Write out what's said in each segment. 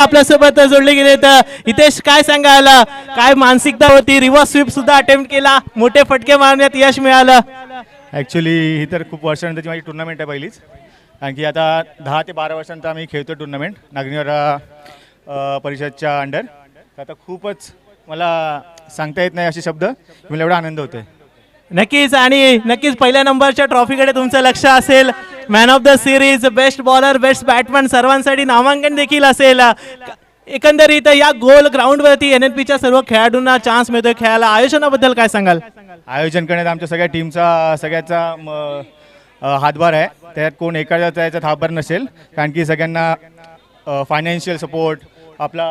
आपल्यासोबत जोडले गेले. तर हितेश काय सांगाल, काय मानसिकता होती? रिव्हर्स स्वीप सुद्धा अटेम्प्ट केला, मोठे फटके मारण्यात यश मिळालं. ॲक्च्युली ही तर खूप वर्षानंतरची माझी टुर्नामेंट आहे पहिलीच, कारण की आता 10 ते 12 वर्षांचा आम्ही खेळतो टुर्नामेंट नागरिक परिषदच्या अंडर. आता खूपच मला सांगता येत नाही असे शब्द, मला एवढा आनंद होतोय. नक्कीच, आणि नक्कीच पहिल्या नंबरच्या ट्रॉफीकडे तुमचं लक्ष असेल. Man of the series, best bowler, best batsman सर्वांसाठी नामांकन देखील असेल. एकंदरीत या गोल ग्राउंडवरती NNPच्या सर्व खेळाडूंना चान्स मिळतोय खेळायला. आयोजनाबद्दल काय सांगाल? आयोजन करण्यात आमच्या सगळ्या टीमचा सगळ्याचा हातभार आहे. त्यात कोण एखाद्याचा याच्यात हातभार नसेल, कारण की सगळ्यांना फायनान्शियल सपोर्ट, आपला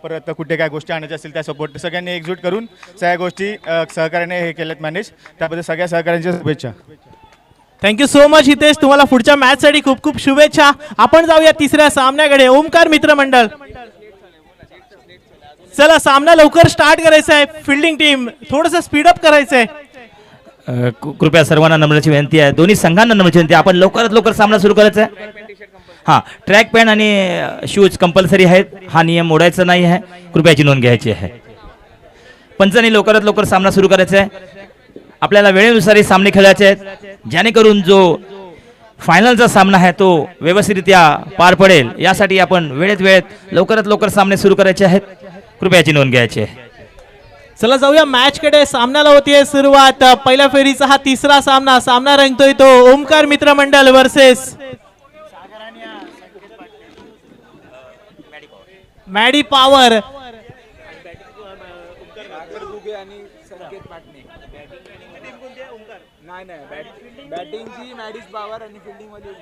परत कुठे काय गोष्टी आणायच्या असतील त्या सपोर्ट सगळ्यांनी एकजूट करून सगळ्या गोष्टी सहकार्याने हे केल्यात मॅनेज. त्याबद्दल सगळ्या सहकार्यांच्या शुभेच्छा. थँक्यू सो मच हितेश, तुम्हाला पुढच्या मॅचसाठी खूप खूप शुभेच्छा. आपण जाऊया तिसऱ्या सामन्याकडे. ओमकार मित्रमंडळ, चला सामना लवकर स्टार्ट करायचा आहे. फिल्डिंग टीम थोडंसं स्पीडअप करायचं आहे. कृपया सर्वांना नम्रची विनंती आहे, दोन्ही संघांना नम्रची विनंती आहे, आपण लवकरात लवकर सामना सुरू करायचा आहे. हां, ट्रॅक पॅन्ट आणि शूज कंपल्सरी आहेत, हा नियम मोडायचा नाही आहे, कृपयाची नोंद घ्यायची आहे. पंचांनी लवकरात लवकर सामना सुरू करायचा आहे. आपल्याला वेळेनुसार सामने खेळायचे आहेत, जेणेकरून जो फायनलचा सामना आहे तो व्यवस्थितरित्या पार पडेल. यासाठी आपण वेळेत लवकरात लवकर सामने सुरू करायचे आहेत, कृपयाची नोंद घ्यायची आहे. चला जाऊया मॅच कडे. सामन्याला होतीये सुरुवात. पहिल्या फेरीचा हा तिसरा सामना रंगतोय तो ओमकार मित्रमंडळ वर्सेस मॅडी पॉवर. बॅटिंगची मॅडीज पॉवर आणि फिल्डिंग मध्ये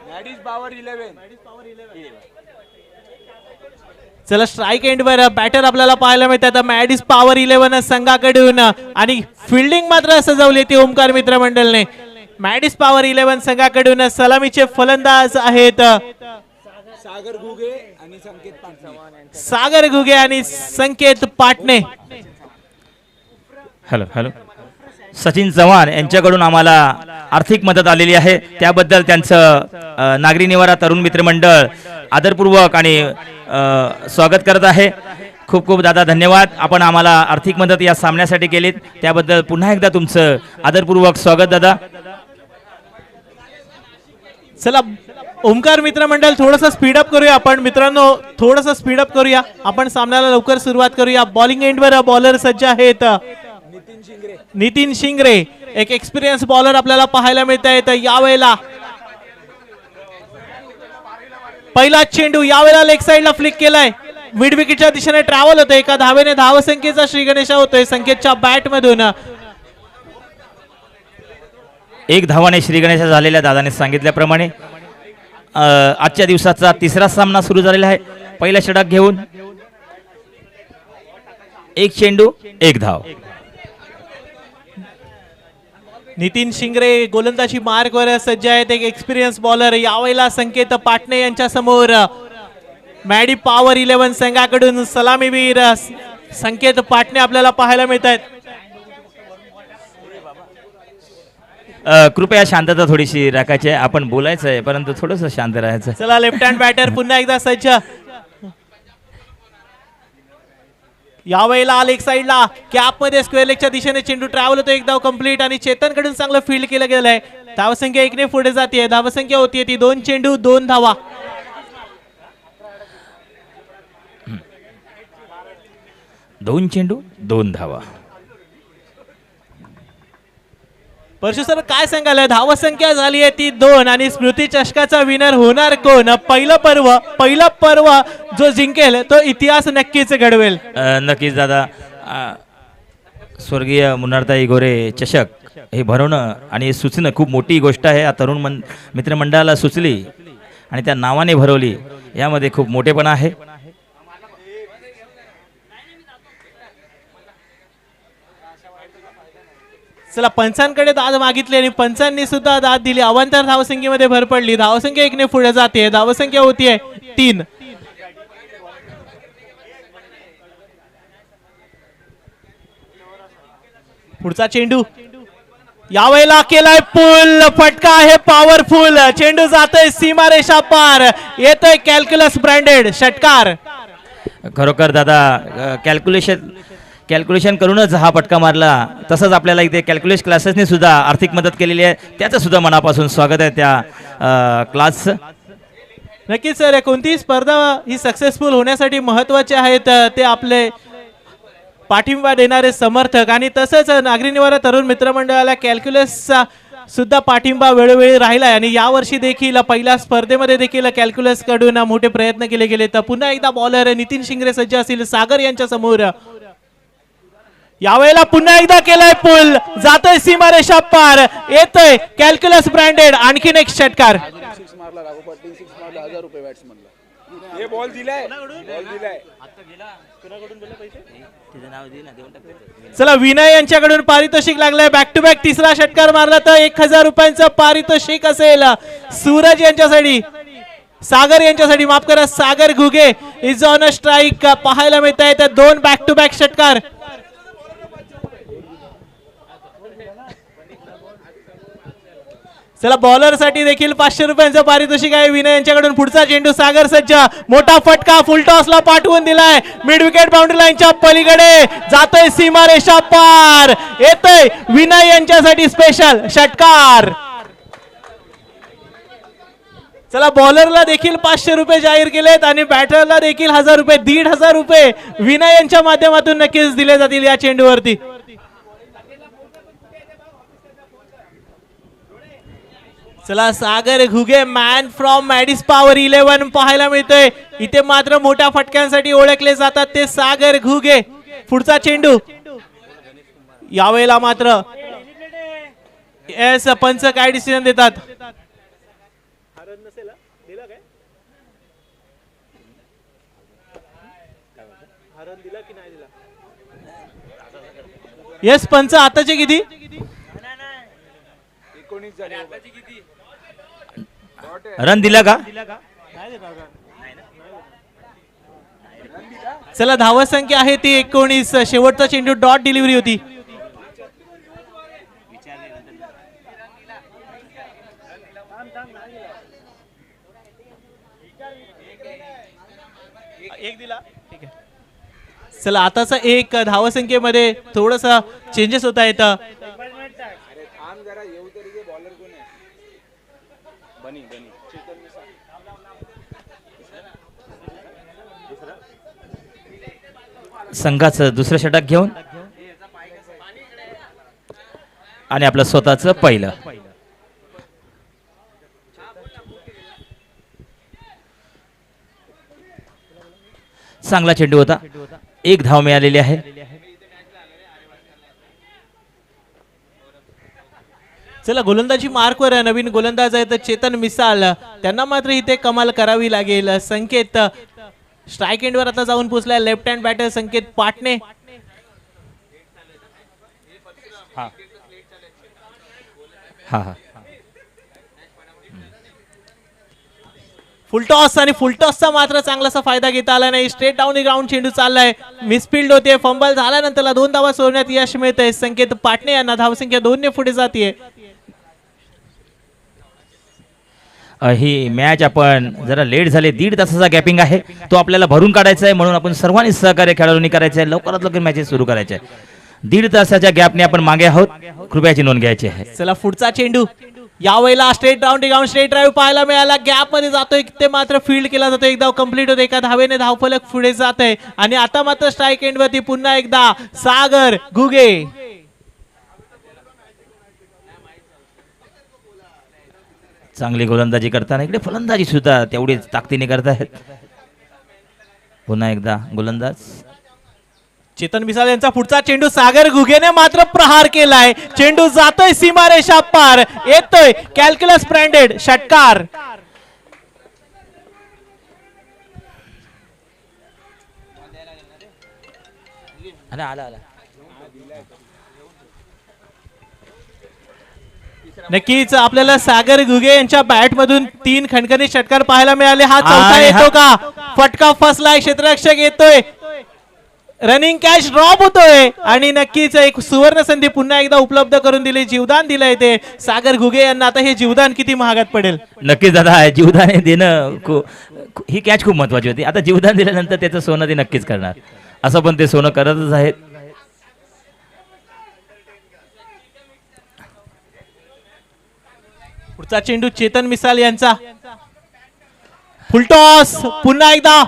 मॅडीज पॉवर 11. चला स्ट्राईक एंडवर बॅटर आपल्याला पाहायला मिळतात मॅडीज पॉवर 11 संघाकडून, आणि फिल्डिंग मात्र सजवली ती ओमकार मित्रमंडळने. मॅडीज पॉवर 11 संघाकडून सलामीचे फलंदाज आहेत सागर घुगे आणि संकेत पाटणे. हॅलो, सचिन चव्हाण यांच्याकडून आम्हाला आर्थिक मदत आलेली आहे, त्याबद्दल त्यांचं नागरी निवारा तरुण मित्रमंडळ आदरपूर्वक आणि स्वागत करत आहे. खूप खूप दादा धन्यवाद, आपण आम्हाला आर्थिक मदत या सामन्यासाठी केलीत, त्याबद्दल पुन्हा एकदा तुमचं आदरपूर्वक स्वागत दादा. चला ओमकार मित्रमंडळ थोडंसं स्पीडअप करूया आपण मित्रांनो, थोडंसं स्पीडअप करूया आपण, सामन्याला लवकर सुरुवात करूया. बॉलिंग एंडवर बॉलर सज्ज आहेत नितीन शिंगरे, एक एक्सपिरियन्स बॉलर आपल्याला पाहायला मिळत आहेत. यावेळेला पहिला चेंडू यावेळेला लेग साइडला फ्लिक केलाय, मिड विकेटच्या दिशेने ट्रॅव्हल होतोय. एका धावेने धावसंख्येचा श्री गणेशा होतोय संकेतच्या बॅट मधून. एक धावाने श्री गणेशा झालेल्या दादाने सांगितल्याप्रमाणे आजच्या दिवसाचा तिसरा सामना सुरू झालेला आहे. पहिला षटक घेऊन एक चेंडू एक धाव. नितीन शिंगरे गोलंदाजी मार्कवर सज्ज आहेत, एक एक्सपिरियन्स बॉलर. यावेळेला संकेत पाटणे यांच्या समोर मॅडी पॉवर 11 संघाकडून सलामीवीर संकेत पाटणे आपल्याला पाहायला मिळत आहेत. कृपया शांतता थोडीशी राखायची आहे, आपण बोलायचं आहे परंतु थोडंसं शांत राहायचं. चला लेफ्ट हँड बॅटर पुन्हा एकदा सज्ज. यावेळेला लेग साइडला कॅप मध्ये स्क्वेअर लेगच्या दिशेने चेंडू ट्रॅव्हल होतो. एक धाव कंप्लीट आणि चेतन कडून चांगलं फील्ड केलं गेलंय. धावसंख्या 1 ने पुढे जाते. धावसंख्या होतीये ती 2 चेंडू 2 धावा. दोन चेंडू 2 धावा. परशु सर काय सांगाल, धावसंख्या झाली आहे ती 2 आणि स्मृती चषकाचा विनर होणार कोण? पहिला पर्व जो जिंकेल तो इतिहास नक्कीच घडवेल. नक्कीच दादा, स्वर्गीय मुन्नारताई गोरे चषक हे भरवणं आणि सुचणं खूप मोठी गोष्ट आहे. या तरुण मित्रमंडळाला सुचली आणि त्या नावाने भरवली, यामध्ये खूप मोठेपणा आहे. चला पंचांकडे दाद मागितली आणि पंचांनी सुद्धा दाद दिली. अवांतर धावसंख्येमध्ये भर पडली. धावसंख्या 1 ने पुढे जाते. धावसंख्या होतीये 3. पुढचा चेंडू यावेळेला केलाय पुल, फटका आहे पॉवरफुल, चेंडू जातोय सीमारेषा पार, येतोय कॅल्क्युलस ब्रँडेड षटकार. खरोखर दादा कॅल्क्युलेशन करूनच हा फटका मारला. तसंच आपल्याला इथे कॅल्क्युलेशन क्लासेसने सुद्धा आर्थिक मदत केलेली आहे, त्याचं सुद्धा मनापासून स्वागत आहे त्या क्लासचं. नक्कीच सर, कोणतीही स्पर्धा ही सक्सेसफुल होण्यासाठी महत्वाचे आहेत ते आपले पाठिंबा देणारे समर्थक, आणि तसंच नागरी निवारा तरुण मित्रमंडळाला कॅल्क्युलसचा सुद्धा पाठिंबा वेळोवेळी राहिला आहे. आणि यावर्षी देखील पहिल्या स्पर्धेमध्ये देखील कॅल्क्युलस कडून मोठे प्रयत्न केले गेले. तर पुन्हा एकदा बॉलर नितीन शिंगरे सज्ज असतील सागर यांच्या समोर. यावेळेला पुन्हा एकदा केलाय पुल, जातोय सीमारेषा पार, येतोय कॅल्क्युलस ब्रँडेड आणखीन एक षटकार. सिक्स मारला राघव पाटील, 6 मारला 1000 रुपये बॅट्समनला. हे बॉल दिलाय, बॉल दिलाय. चला विनय यांच्याकडून पारितोषिक लागलंय. बॅक टू बॅक तिसरा षटकार मारला तर 1000 रुपयांचं पारितोषिक असेल सूरज यांच्यासाठी, सागर यांच्यासाठी, माफ करा, Sagar Ghuge is on a strike पाहायला मिळत आहे. 2 बॅक टू बॅक षटकार. चला बॉलर साठी देखील 500 रुपयांचं पारितोषिक आहे विनय यांच्याकडून. पुढचा चेंडू सागर सज्ज, मोठा फटका फुल टॉसला पाठवून दिलाय, मिड विकेट बाउंड्री लाईनच्या पलीकडे, जातोय सीमारेषा पार, येतोय विनय यांच्यासाठी स्पेशल षटकार. चला बॉलरला देखील 500 रुपये जाहीर केलेत आणि बॅटरला देखील 1000 रुपये, 1500 रुपये विनय यांच्या माध्यमातून नक्कीच दिले जातील या चेंडूवरती. चला सागर घुगे मॅन फ्रॉम मॅडिस पॉवर 11 पाहायला मिळतोय. इथे मात्र मोठ्या फटक्यांसाठी ओळखले जातात ते सागर घुगे. पुढचा चेंडू यावेळेला मात्र एस पंच काय डिसिजन देतात. येस पंच आताचे किती? 19 झाले. रन दिला का? चला धावत संख्या आहे ती 19. शेवटचा चेंडू डॉट डिलिव्हरी होती. चला आताचा एक धावसंख्येमध्ये थोडंसं चेंजेस होत आहेत. संघाचं दुसरं षटक घेऊन आणि आपलं स्वतःचं पहिलं. चांगला चेंडू होता, 1 धाव मिळालेली आहे. चला गोलंदाजी मार्कवर नवीन गोलंदाज आहेत चेतन मिसाळ, त्यांना मात्र इथे कमाल करावी लागेल. संकेत स्ट्राईक एंडवर आता जाऊन पोहोचलाय. लेफ्ट हँड बॅटर संकेत पाटणे. फुलटॉस आणि फुलटॉसचा मात्र चांगलासा फायदा घेता आला नाही. स्ट्रेट डाऊन ग्राउंड चेंडू चाललाय, मिसफिल्ड होते, फंबल झाल्यानंतर 2 धावा सोडण्यात यश मिळतंय संकेत पाटणे यांना. धावसंख्या 2 ने पुढे जाते. ही मॅच आपण जरा लेट झाले, 1.5 तासाचा गॅपिंग आहे, तो आपल्याला भरून काढायचा आहे. म्हणून आपण सर्वांनी सहकार्य खेळाडूंनी करायचं आहे, लवकरात लवकर मॅचेस सुरू करायचे आहे. 1.5 तासाच्या गॅपने आपण मागे आहोत, कृपयाची नोंद घ्यायची आहे. चला पुढचा चेंडू यावेळेला straight down ground straight drive पाहायला मिळाला. गॅप मध्ये जातोय, ते मात्र फील्ड केला जातो. एकदा कंप्लीट होते, एका धावेने धावफलक पुढे जात आहे. आणि आता मात्र स्ट्राईक एंड वरती पुन्हा एकदा सागर घुगे. चांगली गोलंदाजी करताना इकडे फलंदाजी सुद्धा तेवढीच ताकदीने करतायत. पुन्हा एकदा गोलंदाज चेतन मिसाळ यांचा पुढचा चेंडू सागर घुगेने मात्र प्रहार केलाय. चेंडू जातोय सीमारेषा पार, येतोय कॅल्क्युलस ब्रँडेड षटकार. नक्कीच आपल्याला सागर घुगे यांच्या बॅट मधून 3 खणखणीत षटकार पाहायला मिळाले. हा चौथा येतो का? फटका फसलाय, क्षेत्ररक्षक येतोय. रनिंग कॅच ड्रॉप होतोय आणि नक्कीच एक सुवर्ण संधी पुन्हा एकदा उपलब्ध करून दिली, जीवदान दिलंय ते सागर घुगे यांना. आता हे जीवदान किती महागात पडेल. नक्कीच दादा, जीवदान हे देणं ही कॅच खूप महत्वाची होती. आता जीवदान दिल्यानंतर त्याचं सोनं ते नक्कीच करणार, असं पण ते सोनं करतच आहेत. पुढचा चेंडू चेतन मिसाल यांचा, फुलटॉस पुन्हा एकदा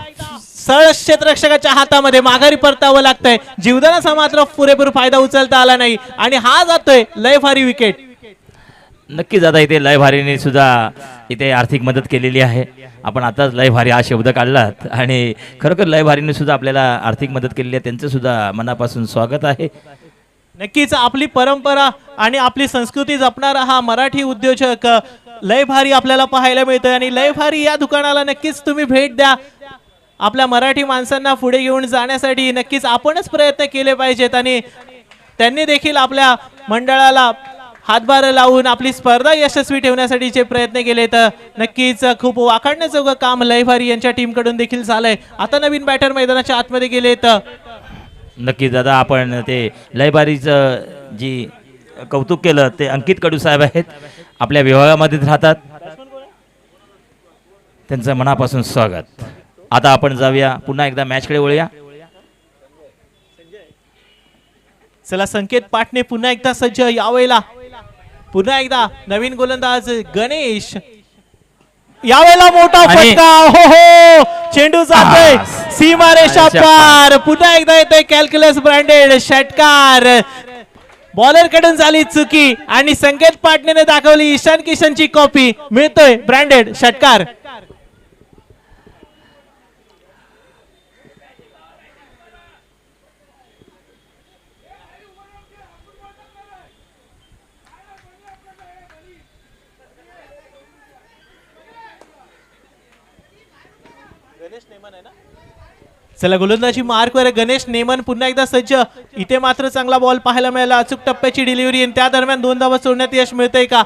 सरळ क्षेत्ररक्षकाच्या हातामध्ये माघारी परतावं लागतंय. जीवदानाचा मात्र पुरेपूर फायदा उचलता आला नाही आणि हा जातोय लय भारी विकेट. नक्कीच आता इथे लय भारीने सुद्धा इथे आर्थिक मदत केलेली आहे. आपण आताच लय भारी हा शब्द काढलात आणि खरोखर लय भारीने सुद्धा आपल्याला आर्थिक मदत केलेली आहे, त्यांचं सुद्धा मनापासून स्वागत आहे. नक्कीच आपली परंपरा आणि आपली संस्कृती जपणारा हा मराठी उद्योजक लय भारी आपल्याला पाहायला मिळतोय आणि लय भारी या दुकानाला नक्कीच तुम्ही भेट द्या. आपल्या मराठी माणसांना पुढे घेऊन जाण्यासाठी नक्कीच आपणच प्रयत्न केले पाहिजेत आणि त्यांनी देखील आपल्या मंडळाला हातभार लावून आपली स्पर्धा यशस्वी ठेवण्यासाठीचे प्रयत्न केले. तर नक्कीच खूप वाखाणण्याजोगं काम लय भारी यांच्या टीम कडून देखील झालंय. आता नवीन बॅटर मैदानाच्या आतमध्ये गेलेत. नक्कीच दादा, आपण ते लयबारीचं जी कौतुक केलं ते अंकित कडू साहेब आहेत, आपल्या विभागामध्येच राहतात, त्यांचं मनापासून स्वागत. आता आपण जाऊया पुन्हा एकदा मॅचकडे वळूया. चला, संकेत पाटणे पुन्हा एकदा सज्ज. यावेळेला पुन्हा एकदा नवीन गोलंदाज गणेश, यावेळेला मोठा फटका. हो हो, चेंडू जातोय सीमारेषा पार. पुन्हा एकदा येतोय कॅल्क्युलस ब्रँडेड षटकार. बॉलर कडून झाली चुकी आणि संकेत पाटणेने दाखवली ईशान किशनची कॉपी. मिळतोय ब्रँडेड षटकार. चला, गोलंदाजी मार्कवर गणेश नेमन पुन्हा एकदा सज्ज. इथे मात्र चांगला बॉल पाहायला मिळाला, अचूक टप्प्याची डिलिव्हरी आणि त्या दरम्यान 2 धावा सोडण्यात यश मिळतंय का.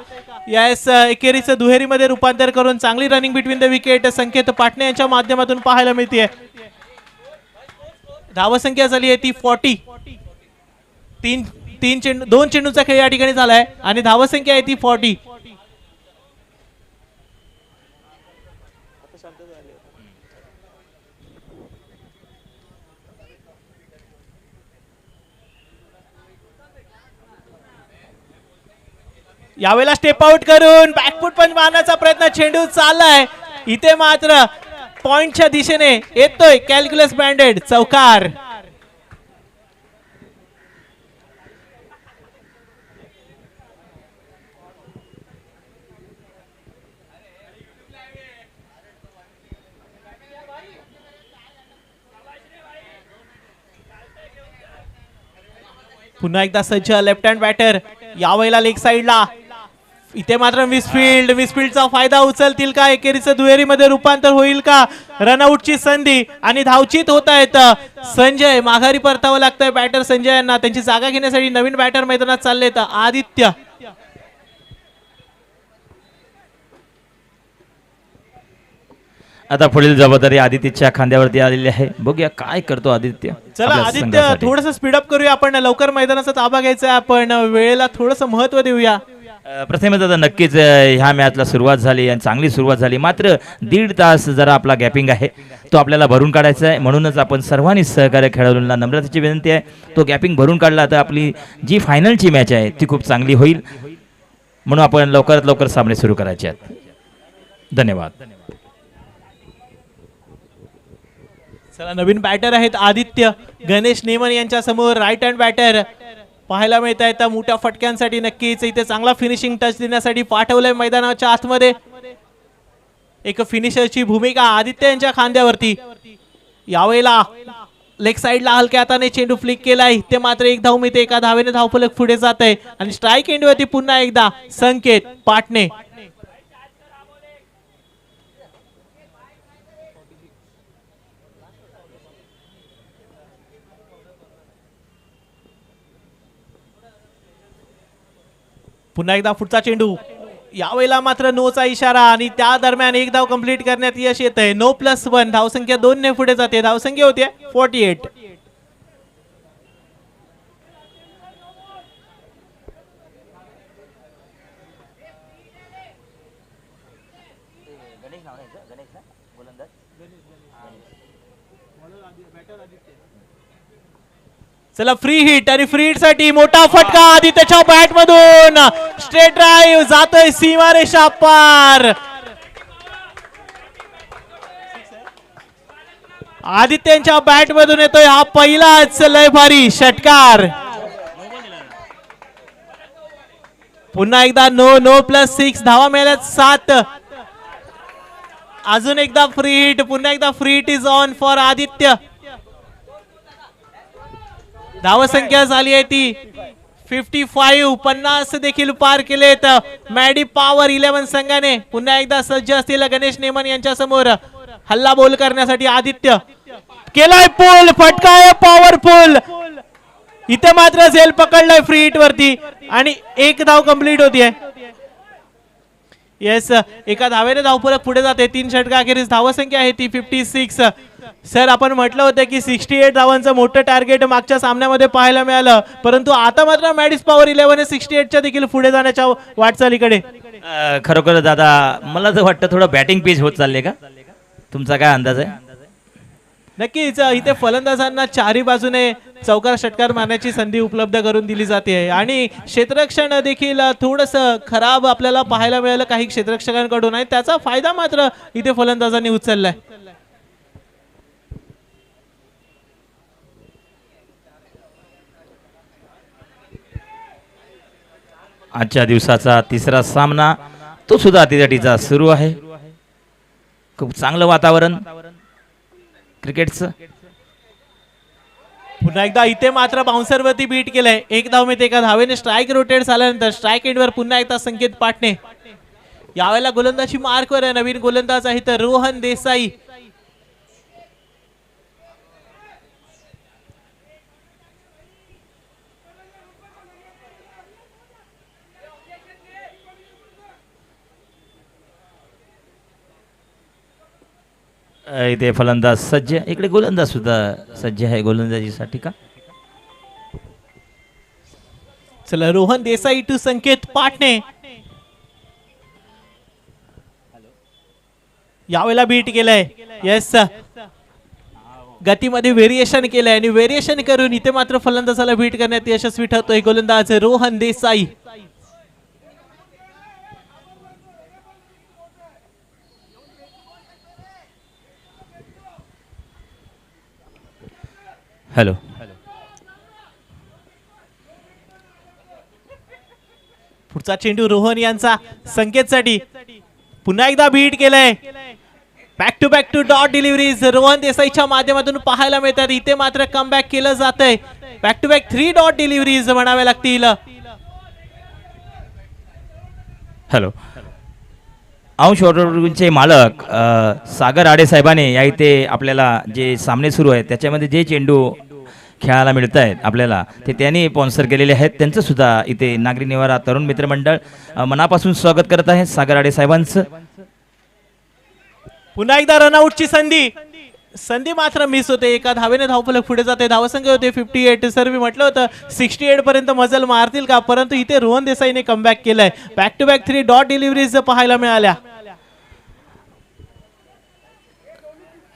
यास एकेरीचं दुहेरीमध्ये रूपांतर करून चांगली रनिंग बिटवीन द विकेट संकेत पाटणे यांच्या माध्यमातून पाहायला मिळते. धावसंख्या झाली आहे ती 40. 2 चेंडूचा खेळ या ठिकाणी झालाय आणि धावसंख्या आहे ती 40. यावेळेला स्टेप आउट करून बॅकफुट पंच मारण्याचा प्रयत्न, चेंडू चाललाय. इथे मात्र पॉइंटच्या दिशेने येतोय कॅल्क्युलस ब्रँडेड चौकार. पुन्हा एकदा सज्ज लेफ्ट हँड बॅटर. यावेळेला लेग साइडला. इथे मात्र मिसफील्डचा फायदा उचलतील का. एकेरीचं दुहेरीमध्ये रूपांतर होईल का. रनआउटची संधी आणि धावचीत होत आहेत. संजय माघारी परतावं लागतंय बॅटर संजय यांना. त्यांची जागा घेण्यासाठी नवीन बॅटर मैदानात चाललेत. आदित्य, आता पुढील जबाबदारी आदित्यच्या खांद्यावरती आलेली आहे. बघूया काय करतो आदित्य. चला आपल्या आदित्य, संघासाठी. थोडस स्पीडअप करूया. आपण लवकर मैदानाचा ताबा घ्यायचा आहे. आपण वेळेला थोडस महत्व देऊया. प्रथमच आता नक्कीच ह्या मॅचला सुरुवात झाली आणि चांगली सुरुवात झाली. मात्र 1.5 तास जरा आपला गॅपिंग आहे तो आपल्याला भरून काढायचा आहे. म्हणूनच आपण सर्वांनी सहकार्य खेळाडूंना नम्रतेची विनंती आहे, तो गॅपिंग भरून काढला तर आपली जी फायनलची मॅच आहे ती खूप चांगली होईल. म्हणून आपण लवकरात लवकर सामने सुरू करायचे आहेत. धन्यवाद. चला, नवीन बॅटर आहेत आदित्य. गणेश नेमन यांच्या समोर राईट हँड बॅटर पाहायला मिळत आहेत. मोठ्या फटक्यांसाठी नक्कीच इथे चांगला फिनिशिंग टच देण्यासाठी पाठवलंय मैदानाच्या आतमध्ये. एक फिनिशरची भूमिका आदित्य यांच्या खांद्यावरती. यावेळेला लेग साइडला हलक्या हाताने चेंडू फ्लिक केलाय. ते मात्र 1 धाव मिळते. एका धावेने धावफलक पुढे जात आहे आणि स्ट्राईक एंडवरती पुन्हा एकदा संकेत पाटणे. पुन्हा एकदा पुढचा चेंडू. यावेळेला मात्र नोचा इशारा आणि त्या दरम्यान 1 धाव कंप्लीट करण्यात यश येत आहे. 9+1 धावसंख्या 2 ने पुढे जाते. धावसंख्या होते 48. चला फ्री हिट आणि फ्री हिट साठी मोठा फटका आदित्यच्या बॅट मधून स्ट्रेट ड्राईव्ह जातोय सीमारेषा पार. आदित्यच्या बॅट मधून येतोय हा पहिलाच लय भारी षटकार. पुन्हा एकदा नो +6 धावा मिळाल्यात 7. अजून एकदा फ्री हिट, पुन्हा एकदा free hit is on for Aditya. धावसंख्या झाली आहे ती 55. 50 देखील पार केलेत मॅडी पॉवर 11 संघाने. पुन्हा एकदा सज्ज असतील गणेश नेमन यांच्या समोर हल्ला बोल करण्यासाठी. आदित्य केलाय पूल, फटका आहे पॉवरफुल. इथे मात्र झेल पकडलाय फ्री हिट वरती आणि एक धाव कंप्लीट होतीये. येस, एका धावेने धावफलक पुढे जाते. 3 षटका अखेरीस धावसंख्या आहे ती 56. सर आपण म्हटलं होतं की 68 धावांचं मोठं टार्गेट मागच्या सामन्यामध्ये पाहायला मिळालं, परंतु आता मात्र मॅडीज पॉवर 11 68च्या देखील पुढे जाण्याच्या वाटचालीकडे. खरोखर दादा मला तर वाटतं थोडं बॅटिंग पेज होत चालले का, तुमचा काय अंदाज आहे? नक्कीच इथे फलंदाजांना चारी बाजूने चौकार षटकार मारण्याची संधी उपलब्ध करून दिली जाते आणि क्षेत्ररक्षण देखील थोडंसं खराब आपल्याला पाहायला मिळालं काही क्षेत्ररक्षकांकडून, आणि त्याचा फायदा मात्र इथे फलंदाजांनी उचललाय. आजच्या दिवसाचा तिसरा सामना तो सुद्धा अतितटीचा सुरू आहे. खूप चांगलं वातावरण क्रिकेटचं. पुन्हा एकदा इथे मात्र बाउन्सर वरती बीट केलंय. 1 धाव मिळते. एका धावेने स्ट्राईक रोटेट झाल्यानंतर स्ट्राईक एंडवर पुन्हा एकदा संकेत पाटणे. यावेळेला गोलंदाजी मार्कवर आहे. नवीन गोलंदाज आहे तर रोहन देसाई. इथे फलंदाज सज्ज, इकडे गोलंदाज सुद्धा सज्ज आहे गोलंदाजीसाठी का. चला रोहन देसाई टू संकेत पाटणे. यावेळेला बीट केलंय. येस, गतीमध्ये व्हेरिएशन केलंय आणि व्हेरिएशन करून इथे मात्र फलंदाजाला बीट करण्यात यशस्वी ठरतोय गोलंदाज रोहन देसाई. हॅलो, पुढचा चेंडू रोहन यांचा संकेतसाठी. पुन्हा एकदा बीट केलंय. Back to dot deliveries Rohan देसाईच्या माध्यमातून पाहायला मिळतात. इथे मात्र कमबॅक केलं जातंय. Back to back 3 dot deliveries म्हणाव्या लागतील. हॅलो, अंश ऑर्डरचे मालक सागर आडे साहेबांनी या इथे आपल्याला जे सामने सुरू आहेत त्याच्यामध्ये जे चेंडू खेळायला मिळत आहेत आपल्याला ते त्यांनी स्पॉन्सर केलेले आहेत. त्यांचं सुद्धा इथे नागरी निवारा तरुण मित्र मंडळ मनापासून स्वागत करत आहे सागर आडे साहेबांचं. पुन्हा एकदा रनआउटची संधी मात्र मिस होते. एका धावेने धावफलक पुढे जाते. धावसंख्या होते 58. सर मी म्हटलं होतं 68 पर्यंत मजल मारतील का, परंतु इथे रोहन देसाईने कमबॅक केलंय. Back to back 3 dot deliveries पाहायला मिळाल्या.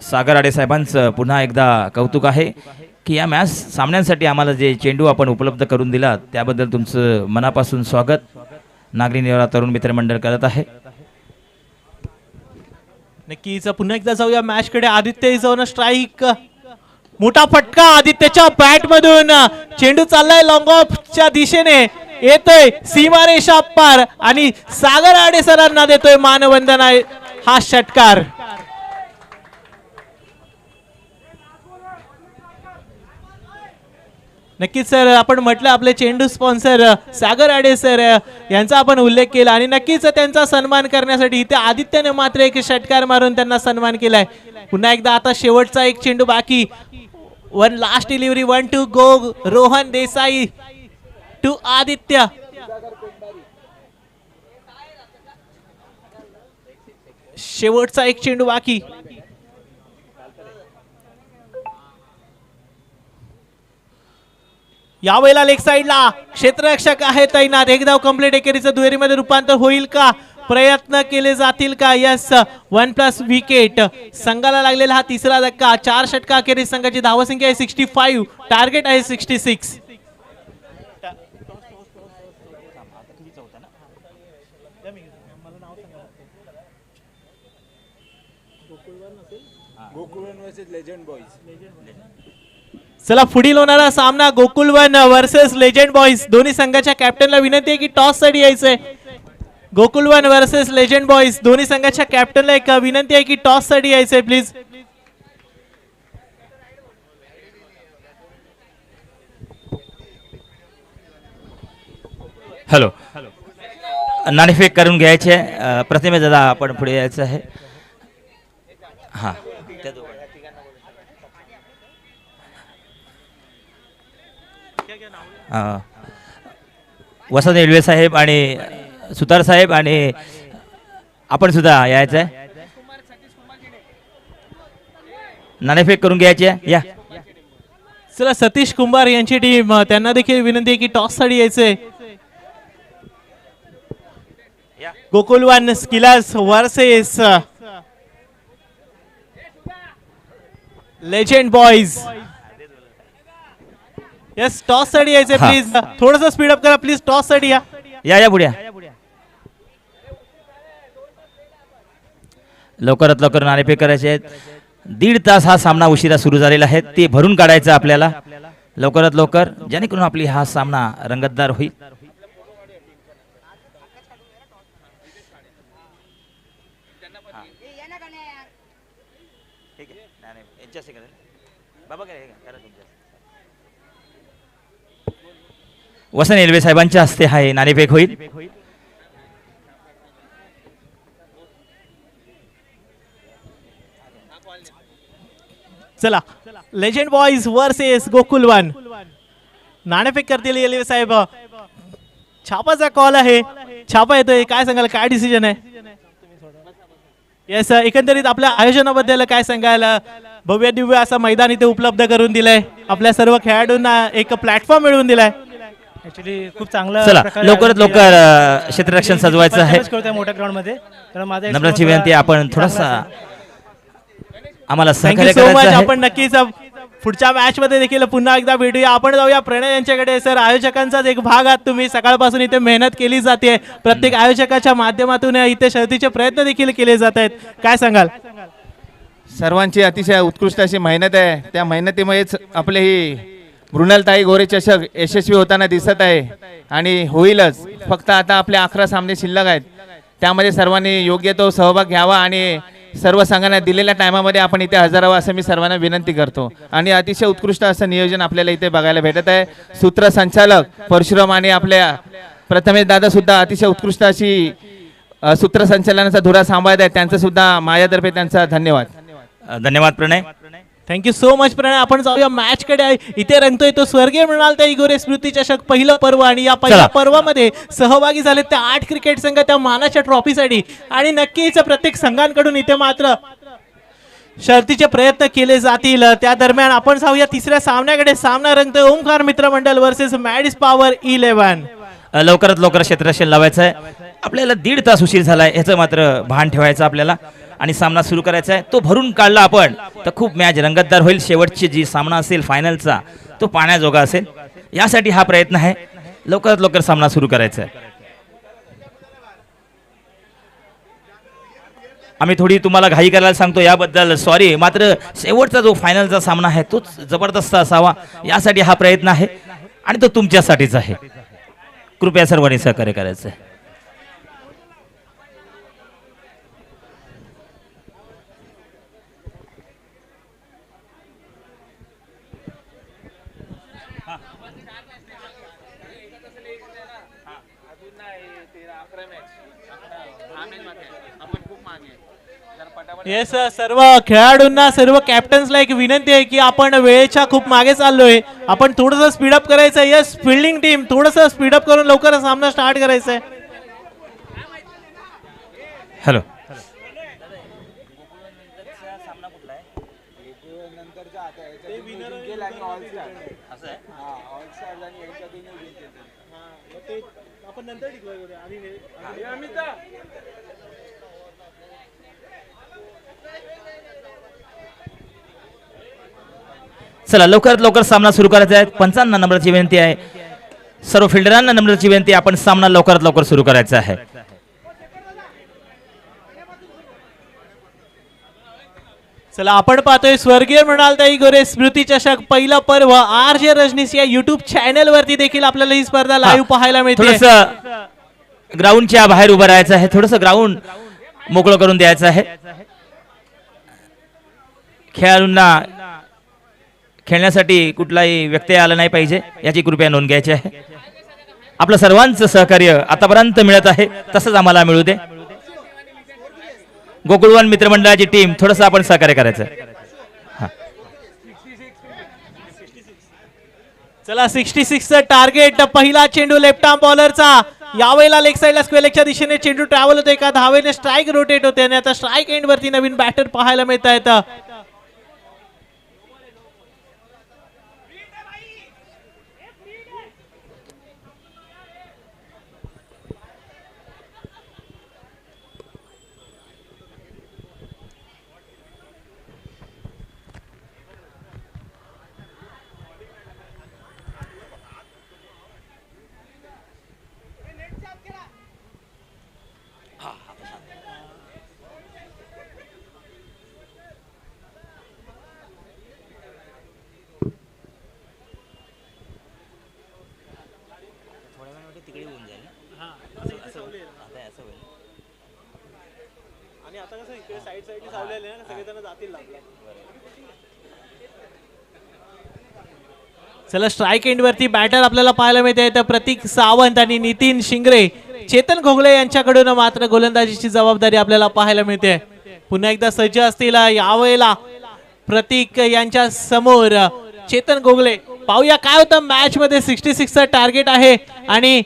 सागर आडे साहेबांचं पुन्हा एकदा कौतुक आहे की या मॅच सामन्यांसाठी आम्हाला जे चेंडू आपण उपलब्ध करून दिला त्याबद्दल तुमचं मनापासून स्वागत नागरी निवारा तरुण मित्र मंडळ करत आहे. नक्कीच पुन्हा एकदा जाऊया मॅच कडे. Aditya is strike. मोठा फटका आदित्यच्या बॅट मधून. चेंडू चाललाय लॉंग ऑफच्या दिशेने, येतोय सीमारेषा पार आणि सागर आडे सरांना देतोय मानवंदना हा षटकार. नक्कीच सर, आपण म्हटलं आपले चेंडू स्पॉन्सर सागर आडे सर यांचा आपण उल्लेख केला आणि नक्कीच त्यांचा सन्मान करण्यासाठी इथे आदित्यने मात्र एक षटकार मारून त्यांना सन्मान केलाय. पुन्हा एकदा आता शेवटचा एक चेंडू बाकी. 1 last delivery, 1 to go. Rohan Desai to Aditya. शेवटचा एक चेंडू बाकी. यावेळेला लेग साइडला क्षेत्ररक्षक आहे तैनात. एक धाव कंप्लीट. एकेरीचं दुहेरीमध्ये रूपांतर होईल का? प्रयत्न केले जातील का? Yes, 1+ wicket. संघाला लागलेला हा तिसरा धक्का. 4 षटका अखेरीस संघाची धावसंख्या आहे 65, टार्गेट आहे 66. गोकुळन वर्सेस लेजंड बॉईज. चला पुढील होणारा सामना गोकुलवन वर्सेस लेजंड बॉईज. दोन्ही संघाच्या कॅप्टनला विनंती आहे की टॉस साठी यायचंय. गोकुलवन वर्सेस लेजंड बॉईज, दोन्ही संघाच्या कॅप्टनला एक विनंती आहे की टॉस साठी यायचंय प्लीज. हॅलो, नाणेफेक करून घ्यायचे. प्रतिमे दादा आपण पुढे यायचं आहे. हां, वसंत रेल्वे साहेब आणि सुतार साहेब आणि आपण सुद्धा यायचं आहे. नाणेफेक करून घ्यायचे. या चला सतीश कुंभार यांची टीम, त्यांना देखील विनंती आहे की टॉस साठी यायचंय. Gokulvan skillers versus legend boys. Yes, toss साठी यायचंय हा. प्लीज. थोडंसं स्पीड अप करा प्लीज. टॉस साठी या. या पुढे या. लवकरात लवकर नाणेफेक करायचे आहेत. 1.5 तास हा सामना उशिरा सुरू झालेला आहे, ते भरून काढायचं आपल्याला लवकरात लवकर, जेणेकरून आपली हा सामना रंगतदार होईल. वसंत रेल्वे साहेबांच्या हस्ते हा नाणेफेक होईल. चला लेजेंड बॉईज वर्सेस गोकुलवन. नाणेफेक करतील रेल्वे साहेब. छापाचा कॉल आहे, छापा येतोय. काय सांगाल, काय डिसिजन आहे? येस, एकंदरीत आपल्या आयोजनाबद्दल काय सांगाल? भव्य दिव्य असं मैदान इथे उपलब्ध करून दिलंय, आपल्या सर्व खेळाडूंना एक प्लॅटफॉर्म मिळवून दिलाय. ऍक्च्युली खूप चांगलं चला प्रकारे लवकरात आयोजन केलं. लवकर क्षेत्ररक्षण सजवायचं आहे. करतोय मोठ्या ग्राउंड मध्ये. तर माझा एक नम्राची थोडा विनंती, आपण थोडासा आम्हाला थँक्यू सहकार्य सो मच. करायचं आहे. आपण नक्कीच पुढच्या मॅच मध्ये देखील पुन्हा एकदा भेटूया. आपण जाऊया प्रणय यांच्याकडे. सर, आयोजकांचाच एक भाग आहात तुम्ही. सकाळपासून इथे मेहनत केली जाते, प्रत्येक आयोजकाच्या माध्यमातून इथे शर्तीचे प्रयत्न देखील केले जात आहेत. काय सांगाल? सर्वांची अतिशय उत्कृष्ट अशी मेहनत आहे. त्या मेहनतीमुळेच आपले ही मृणालताई गोरे चषक यशस्वी होताना दिसत आहे आणि होईलच. फक्त आता आपले 11 सामने शिल्लक आहेत, त्यामध्ये सर्वांनी योग्य तो सहभाग घ्यावा आणि सर्व संघांना दिलेल्या टायमामध्ये आपण इथे हजर व्हावं असं मी सर्वांना विनंती करतो. आणि अतिशय उत्कृष्ट असं नियोजन आपल्याला इथे बघायला भेटत आहे. सूत्रसंचालक परशुराम आणि आपल्या प्रथमेश दादा सुद्धा अतिशय उत्कृष्ट अशी सूत्रसंचालनाचा धुरा सांभाळत आहे. त्यांचं सुद्धा माझ्यातर्फे त्यांचा धन्यवाद. धन्यवाद प्रणय. थँक्यू सो मच प्रणय. आपण जाऊया मॅच कडे. इथे रंगतोय तो स्वर्गीय मृणालताई गोरे स्मृती चषक पहिलं पर्व, आणि या पहिल्या चला. पर्वामध्ये सहभागी झाले त्या 8 क्रिकेट संघ त्या मानाच्या ट्रॉफीसाठी. आणि नक्कीच प्रत्येक संघांकडून इथे मात्र शर्तीचे प्रयत्न केले जातील. त्या दरम्यान आपण जाऊया तिसऱ्या सामन्याकडे. सामना रंगतोय ओमकार मित्र मंडळ वर्सेस मॅडिस पॉवर 11. लवकरात लवकर क्षेत्ररक्षण लावायचं आहे. आपल्याला 1.5 तास उशीर झालाय, ह्याचं मात्र भान ठेवायचं आपल्याला, आणि सामना सुरू करायचा आहे. तो भरून काढला आपण तर खूप मॅच रंगतदार होईल. शेवटची जी सामना असेल फायनलचा, तो पाण्याजोगा असेल. यासाठी हा प्रयत्न आहे. लवकरात लवकर सामना सुरू करायचा आहे. आम्ही थोडी तुम्हाला घाई करायला सांगतो, याबद्दल सॉरी. मात्र शेवटचा जो फायनलचा सामना आहे तोच जबरदस्त असावा, यासाठी हा प्रयत्न आहे आणि तो तुमच्यासाठीच आहे. कृपया सर्वांनी सहकार्य करायचं आहे. येस, सर्व खेळाडूंना, सर्व कॅप्टन्सला एक विनंती आहे की आपण वेळेच्या खूप मागे चाललोय, आपण थोडंसं स्पीडअप करायचं आहे. येस, फिल्डिंग टीम थोडंसं स्पीडअप करून लवकर सामना स्टार्ट करायचा आहे. हॅलो, नंतरचा आता याच्यात जिंकेल आणि ऑल स्टार. असं आहे. हा, ऑल स्टार आणि याच्यातून जिंकेल. चला लवकरात लवकर सामना सुरू करायचा आहे. 55 नंबरची विनंती आहे, सर्व फिल्डरांना नंबरची विनंती, आपण सामना लवकरात लवकर सुरू करायचा आहे. चला आपण पाहतोय स्वर्गीय मृणालताई गोरे स्मृती चषक पहिलं पर्व RJ रजनीश या युट्यूब चॅनल वरती देखील आपल्याला ही स्पर्धा लाईव्ह पाहायला मिळते. थोडस ग्राउंडच्या बाहेर उभं राहायचं आहे, थोडस ग्राउंड मोकळं करून द्यायचं आहे. खेळाडूंना खेळण्यासाठी कुठलाही व्यत्यय आला नाही पाहिजे याची कृपया नोंद घ्यायची आहे. आपलं सर्वांचं सहकार्य आतापर्यंत मिळत आहे, तसंच आम्हाला मिळू दे. गोकुळवन मित्रमंडळाची टीम थोडंसं आपण सहकार्य करायचं. चला 66चं टार्गेट, पहिला चेंडू लेफ्ट आर्म बॉलरचा, यावेळेला लेग साईडला स्क्वेअर लेगच्या दिशेने चेंडू ट्रॅव्हल होतो, एका धावेने स्ट्राईक रोटेट होते आणि आता स्ट्राईक एंड वरती नवीन बॅटर पाहायला मिळत आहेत. चला स्ट्राईक एंड वरती बॅटर आपल्याला पाहायला मिळते, तर प्रतीक सावंत आणि नितीन शिंगरे, चेतन घोगले यांच्याकडून मात्र गोलंदाजीची जबाबदारी आपल्याला पाहायला मिळते. पुन्हा एकदा सज्ज असतील यावेळेला प्रतीक यांच्या समोर चेतन घोगले. पाहूया काय होतं मॅच मध्ये. 66चं टार्गेट आहे आणि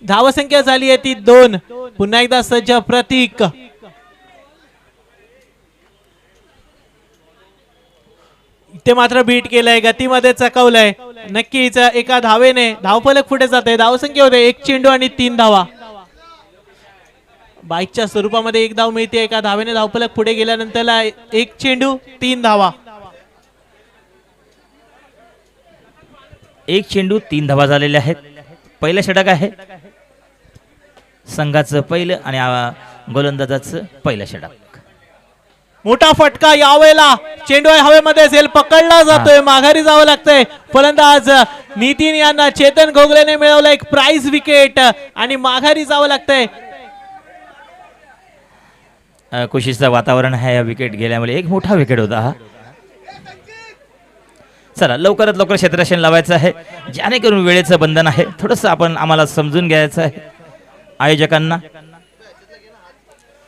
धावसंख्या झाली आहे ती 2. पुन्हा एकदा सज्ज प्रतीक, इथे मात्र बीट केलंय, गतीमध्ये चकवलंय. नक्कीच एका धावेने धावफलक पुढे जाते. धावसंख्या होते 1 चेंडू आणि 3 धावा. बाईकच्या स्वरूपामध्ये 1 धाव मिळते, एका धावेने धावफलक पुढे गेल्यानंतर 1 चेंडू 3 धावा. 1 चेंडू 3 धावा झालेल्या आहेत. पहिलं षटक आहे संघाचं पहिलं आणि गोलंदाजाचं पहिलं षटक. मोठा फटका यावेळेला, चेंडू हवेमध्ये असेल, पकडला जातोय, माघारी जावं लागतंय. फलंदाज नितीन यांना चेतन घोगलेने मिळवलं एक प्राइज विकेट आणि माघारी जावं लागतंय. खुशीचं वातावरण आहे या विकेट गेल्यामुळे. एक मोठा विकेट होता हा. चला लवकरात लवकर क्षेत्ररक्षण लावायचं आहे, जेणेकरून वेळेचं बंधन आहे. थोडंसं आपण आम्हाला समजून घ्यायचं आहे आयोजकांना.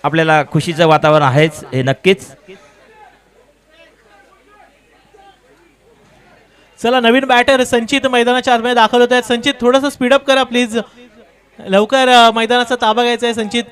आपल्याला खुशीचं वातावरण आहेच हे नक्कीच. चला नवीन बॅटर संचित मैदानाच्या आतमध्ये दाखल होत आहेत. संचित थोडंसं स्पीडअप करा प्लीज, लवकर मैदानाचा ताबा घ्यायचा आहे संचित.